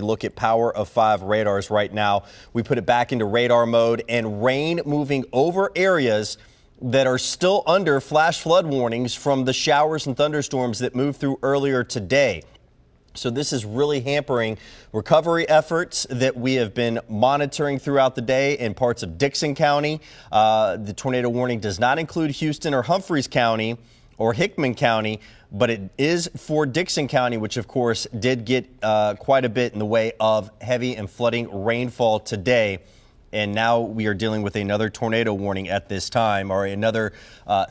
a look at Power of 5 radars right now. We put it back into radar mode, and rain moving over areas that are still under flash flood warnings from the showers and thunderstorms that moved through earlier today. So this is really hampering recovery efforts that we have been monitoring throughout the day in parts of Dixon County. The tornado warning does not include Houston or Humphreys County or Hickman County, but it is for Dixon County, which of course did get quite a bit in the way of heavy and flooding rainfall today. And now we are dealing with another tornado warning at this time, or another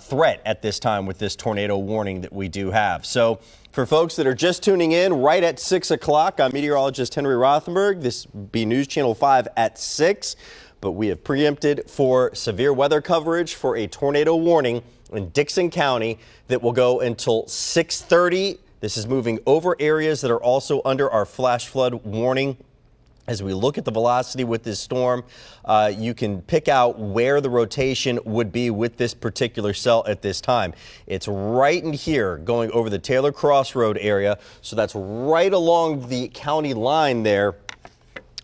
threat at this time with this tornado warning that we do have. So for folks that are just tuning in right at 6 o'clock, I'm meteorologist Henry Rothenberg. This will be News Channel 5 at 6. But we have preempted for severe weather coverage for a tornado warning in Dixon County that will go until 6:30. This is moving over areas that are also under our flash flood warning. As we look at the velocity with this storm, you can pick out where the rotation would be with this particular cell at this time. It's right in here going over the Taylor Crossroad area. So that's right along the county line there.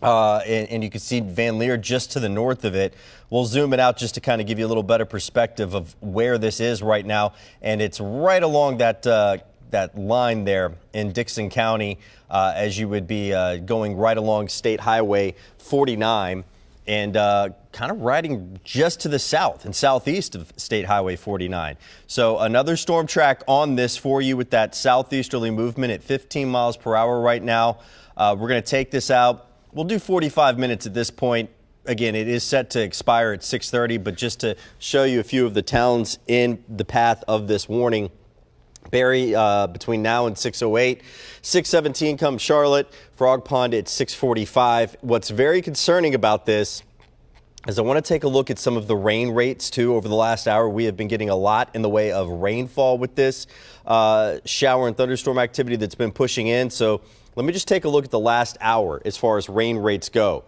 And you can see Van Leer just to the north of it. We'll zoom it out just to kind of give you a little better perspective of where this is right now. And it's right along that line there in Dixon County, as you would be going right along State Highway 49 and kind of riding just to the south and southeast of State Highway 49. So another storm track on this for you with that southeasterly movement at 15 miles per hour right now. We're going to take this out. We'll do 45 minutes at this point. Again, it is set to expire at 6:30, but just to show you a few of the towns in the path of this warning. Barry between now and 6:08. 6:17 comes Charlotte. Frog Pond at 6:45. What's very concerning about this is I want to take a look at some of the rain rates, too. Over the last hour, we have been getting a lot in the way of rainfall with this shower and thunderstorm activity that's been pushing in. So let me just take a look at the last hour as far as rain rates go.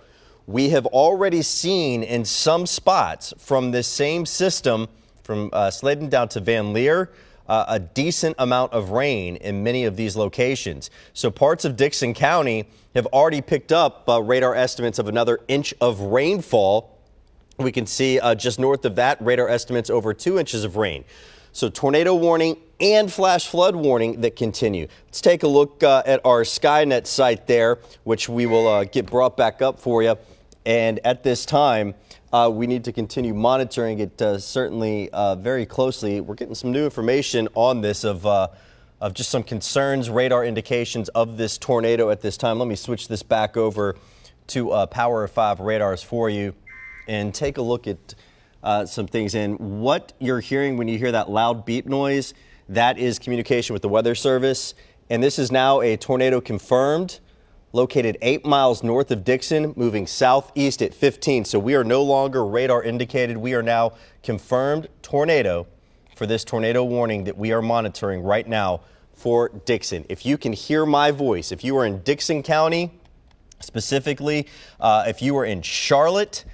We have already seen in some spots from this same system, from Sladen down to Van Leer, a decent amount of rain in many of these locations. So parts of Dixon County have already picked up radar estimates of another inch of rainfall. We can see just north of that, radar estimates over 2 inches of rain. So tornado warning and flash flood warning that continue. Let's take a look at our Skynet site there, which we will get brought back up for you. And at this time, we need to continue monitoring it certainly very closely. We're getting some new information on this of just some concerns, radar indications of this tornado at this time. Let me switch this back over to Power of 5 radars for you and take a look at some things. And what you're hearing when you hear that loud beep noise, that is communication with the Weather Service. And this is now a tornado confirmed, located 8 miles north of Dixon, moving southeast at 15. So we are no longer radar indicated. We are now confirmed tornado for this tornado warning that we are monitoring right now for Dixon. If you can hear my voice, if you are in Dixon County, specifically, if you are in Charlotte,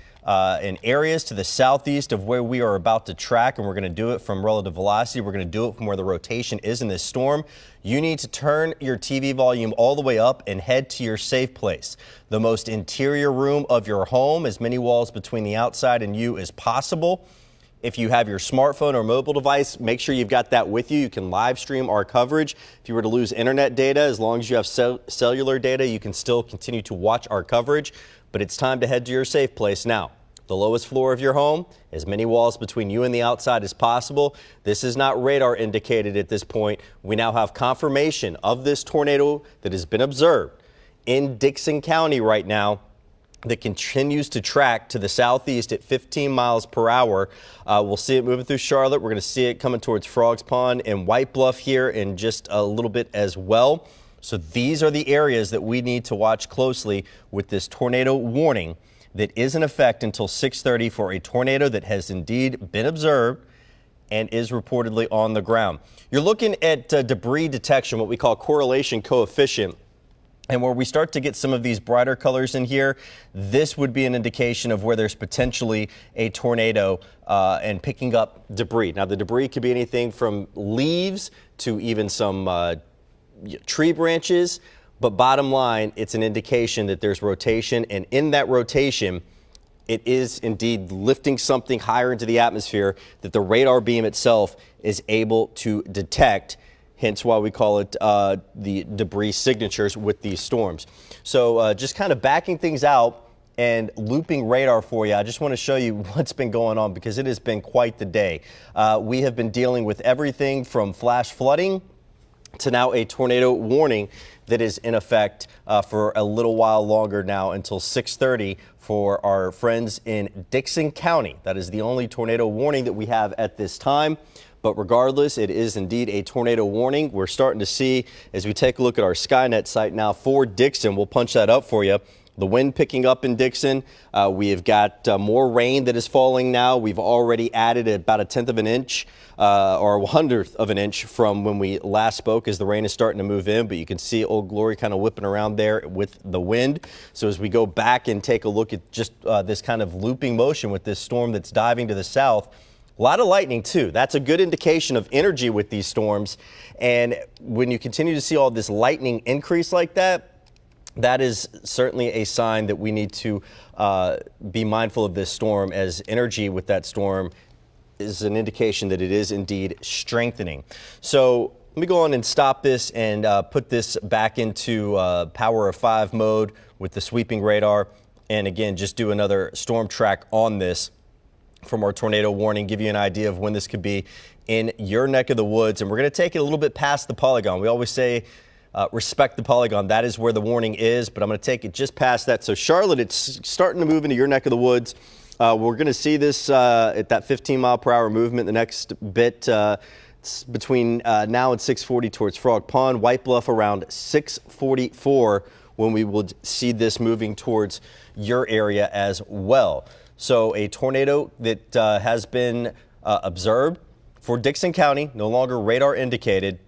in areas to the southeast of where we are about to track, and we're going to do it from relative velocity. We're going to do it from where the rotation is in this storm. You need to turn your TV volume all the way up and head to your safe place. The most interior room of your home, as many walls between the outside and you as possible. If you have your smartphone or mobile device, make sure you've got that with you. You can live stream our coverage. If you were to lose internet data, as long as you have cellular data, you can still continue to watch our coverage. But it's time to head to your safe place now. The lowest floor of your home, as many walls between you and the outside as possible. This is not radar indicated at this point. We now have confirmation of this tornado that has been observed in Dixon County right now that continues to track to the southeast at 15 miles per hour. We'll see it moving through Charlotte. We're going to see it coming towards Frogs Pond and White Bluff here in just a little bit as well. So these are the areas that we need to watch closely with this tornado warning that is in effect until 6:30 for a tornado that has indeed been observed and is reportedly on the ground. You're looking at debris detection, what we call correlation coefficient. And where we start to get some of these brighter colors in here, this would be an indication of where there's potentially a tornado and picking up debris. Now, the debris could be anything from leaves to even some tree branches. But bottom line, it's an indication that there's rotation, and in that rotation, it is indeed lifting something higher into the atmosphere that the radar beam itself is able to detect, hence why we call it the debris signatures with these storms. So just kind of backing things out and looping radar for you, I just want to show you what's been going on because it has been quite the day. We have been dealing with everything from flash flooding to now a tornado warning that is in effect for a little while longer now until 6:30 for our friends in Dixon County. That is the only tornado warning that we have at this time. But regardless, it is indeed a tornado warning. We're starting to see, as we take a look at our Skynet site now for Dixon, we'll punch that up for you. The wind picking up in Dixon. We have got more rain that is falling now. We've already added about 1/10 of an inch or 1/100th of an inch from when we last spoke as the rain is starting to move in. But you can see Old Glory kind of whipping around there with the wind. So as we go back and take a look at just this kind of looping motion with this storm that's diving to the south, a lot of lightning, too. That's a good indication of energy with these storms. And when you continue to see all this lightning increase like that, that is certainly a sign that we need to be mindful of this storm, as energy with that storm is an indication that it is indeed strengthening. So let me go on and stop this and put this back into power of 5 mode with the sweeping radar. And again, just do another storm track on this from our tornado warning, give you an idea of when this could be in your neck of the woods. And we're going to take it a little bit past the polygon. We always say respect the polygon. That is where the warning is, but I'm going to take it just past that. So Charlotte, it's starting to move into your neck of the woods. We're going to see this at that 15-mile-per-hour movement the next bit. It's between now and 6:40 towards Frog Pond. White Bluff around 6:44 when we will see this moving towards your area as well. So a tornado that has been observed for Dixon County, no longer radar indicated,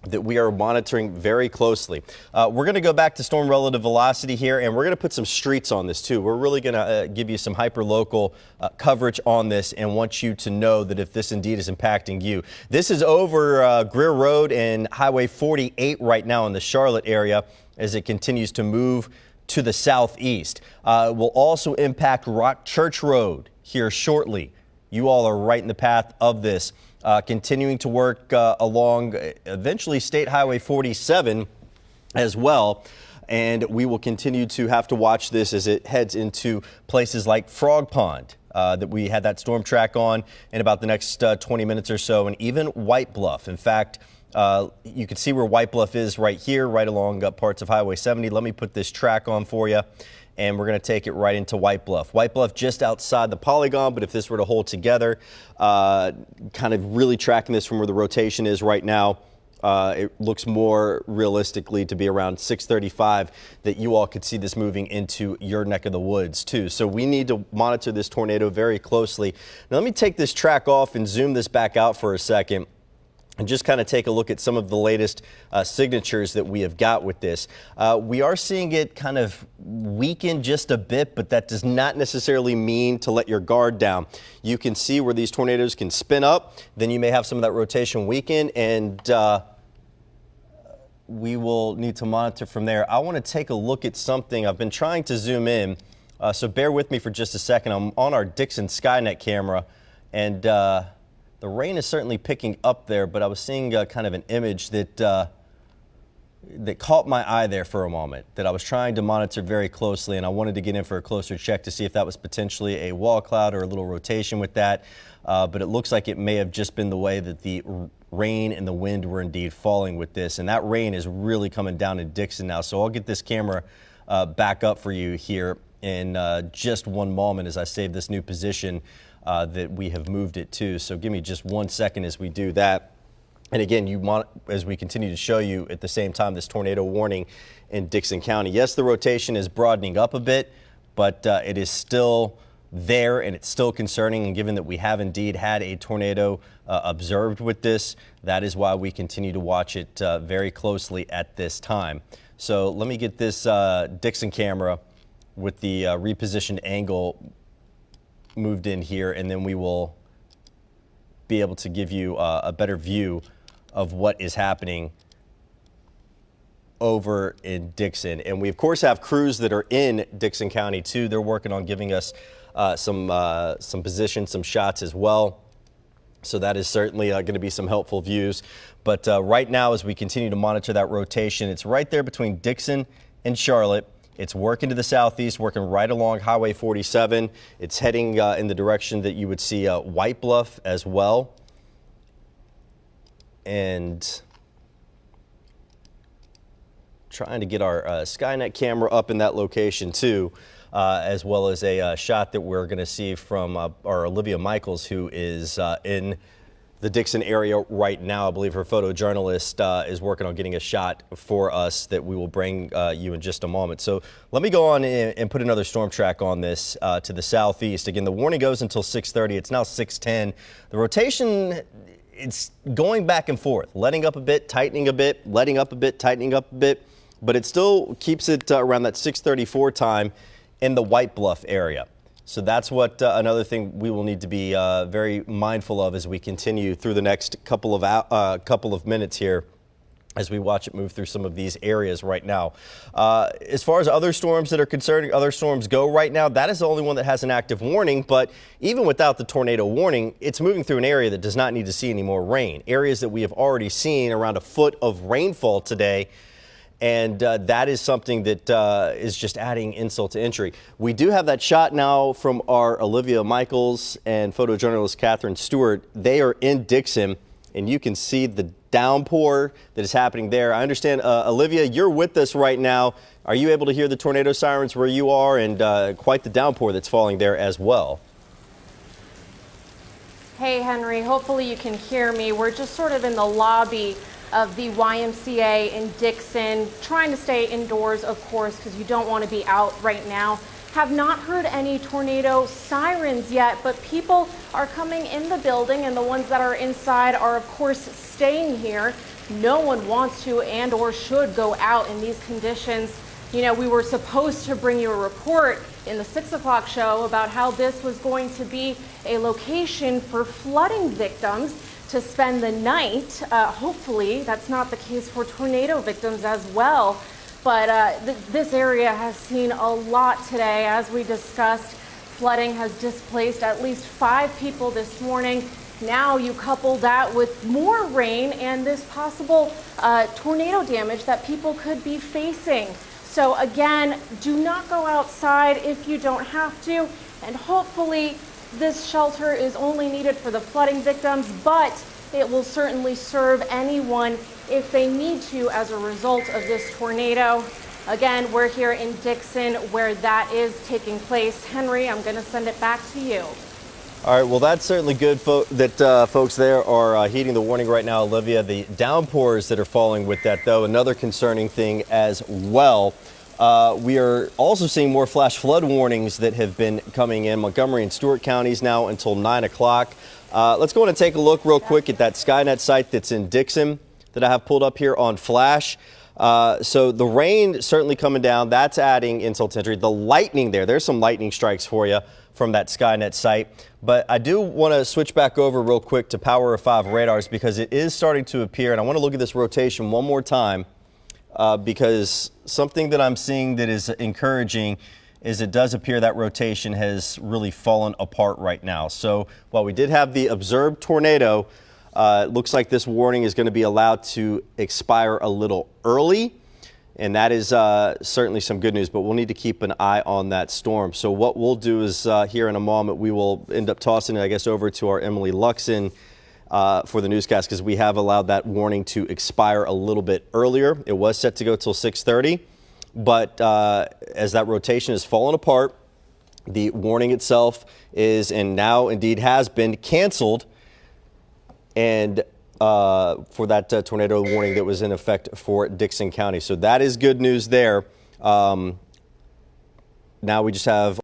that we are monitoring very closely. We're going to go back to storm relative velocity here, and we're going to put some streets on this too. We're really going to give you some hyper-local coverage on this and want you to know that if this indeed is impacting you. This is over Greer Road and Highway 48 right now in the Charlotte area as it continues to move to the southeast. It will also impact Rock Church Road here shortly. You all are right in the path of this. Continuing to work along eventually State Highway 47 as well. And we will continue to have to watch this as it heads into places like Frog Pond that we had that storm track on in about the next 20 minutes or so, and even White Bluff. In fact, you can see where White Bluff is right here, right along parts of Highway 70. Let me put this track on for you, and we're going to take it right into White Bluff. White Bluff just outside the polygon, but if this were to hold together, kind of really tracking this from where the rotation is right now, it looks more realistically to be around 6:35 that you all could see this moving into your neck of the woods too. So we need to monitor this tornado very closely. Now let me take this track off and zoom this back out for a second and just kind of take a look at some of the latest signatures that we have got with this. We are seeing it kind of weaken just a bit, but that does not necessarily mean to let your guard down. You can see where these tornadoes can spin up, then you may have some of that rotation weaken, and we will need to monitor from there. I want to take a look at something. I've been trying to zoom in, so bear with me for just a second. I'm on our Dixon Skynet camera, and the rain is certainly picking up there, but I was seeing kind of an image that that caught my eye there for a moment that I was trying to monitor very closely, and I wanted to get in for a closer check to see if that was potentially a wall cloud or a little rotation with that. But it looks like it may have just been the way that the rain and the wind were indeed falling with this, and that rain is really coming down in Dixon now. So I'll get this camera back up for you here in just one moment as I save this new position that we have moved it to. So give me just 1 second as we do that. And again, as we continue to show you at the same time this tornado warning in Dixon County. Yes, the rotation is broadening up a bit, but it is still there and it's still concerning. And given that we have indeed had a tornado observed with this, that is why we continue to watch it very closely at this time. So let me get this Dixon camera with the repositioned angle moved in here, and then we will be able to give you a better view of what is happening over in Dixon. And we, of course, have crews that are in Dixon County, too. They're working on giving us some positions, some shots as well. So that is certainly going to be some helpful views. But right now, as we continue to monitor that rotation, it's right there between Dixon and Charlotte. It's working to the southeast, working right along Highway 47. It's heading in the direction that you would see White Bluff as well. And trying to get our Skynet camera up in that location too, as well as a shot that we're going to see from our Olivia Michaels, who is in the Dixon area right now. I believe her photojournalist is working on getting a shot for us that we will bring you in just a moment. So let me go on and put another storm track on this to the southeast. Again, the warning goes until 6:30. It's now 6:10. The rotation, it's going back and forth, letting up a bit, tightening a bit, letting up a bit, tightening up a bit, but it still keeps it around that 6:34 time in the White Bluff area. So that's what another thing we will need to be very mindful of as we continue through the next couple of minutes here as we watch it move through some of these areas right now. As far as other storms that are concerned, other storms go right now, that is the only one that has an active warning. But even without the tornado warning, it's moving through an area that does not need to see any more rain. Areas that we have already seen around a foot of rainfall today. And that is something that is just adding insult to injury. We do have that shot now from our Olivia Michaels and photojournalist Catherine Stewart. They are in Dixon, and you can see the downpour that is happening there. I understand, Olivia, you're with us right now. Are you able to hear the tornado sirens where you are, and quite the downpour that's falling there as well? Hey, Henry, hopefully you can hear me. We're just sort of in the lobby of the YMCA in Dixon, trying to stay indoors, of course, because you don't want to be out right now. Have not heard any tornado sirens yet, but people are coming in the building, and the ones that are inside are, of course, staying here. No one wants to and or should go out in these conditions. You know, we were supposed to bring you a report in the 6 o'clock show about how this was going to be a location for flooding victims to spend the night. Hopefully that's not the case for tornado victims as well. But this area has seen a lot today. As we discussed, flooding has displaced at least 5 people this morning. Now you couple that with more rain and this possible tornado damage that people could be facing. So again, do not go outside if you don't have to, and hopefully this shelter is only needed for the flooding victims, but it will certainly serve anyone if they need to as a result of this tornado. Again, we're here in Dixon where that is taking place. Henry, I'm going to send it back to you. All right, well, that's certainly good that folks there are heeding the warning right now, Olivia. The downpours that are falling with that, though, another concerning thing as well. We are also seeing more flash flood warnings that have been coming in Montgomery and Stewart counties now until 9 o'clock. Let's go in and take a look real quick at that Skynet site that's in Dixon that I have pulled up here on flash. So the rain certainly coming down. That's adding insult to injury. The lightning there's some lightning strikes for you from that Skynet site. But I do want to switch back over real quick to Power of 5 radars because it is starting to appear. And I want to look at this rotation one more time. Because something that I'm seeing that is encouraging is it does appear that rotation has really fallen apart right now. So while we did have the observed tornado, it looks like this warning is going to be allowed to expire a little early. And that is certainly some good news, but we'll need to keep an eye on that storm. So what we'll do is here in a moment, we will end up tossing it, I guess, over to our Emily Luxon for the newscast because we have allowed that warning to expire a little bit earlier. It was set to go till 6:30, but as that rotation has fallen apart, the warning itself is and now indeed has been canceled. And for that tornado warning that was in effect for Dixon County. So that is good news there. Now we just have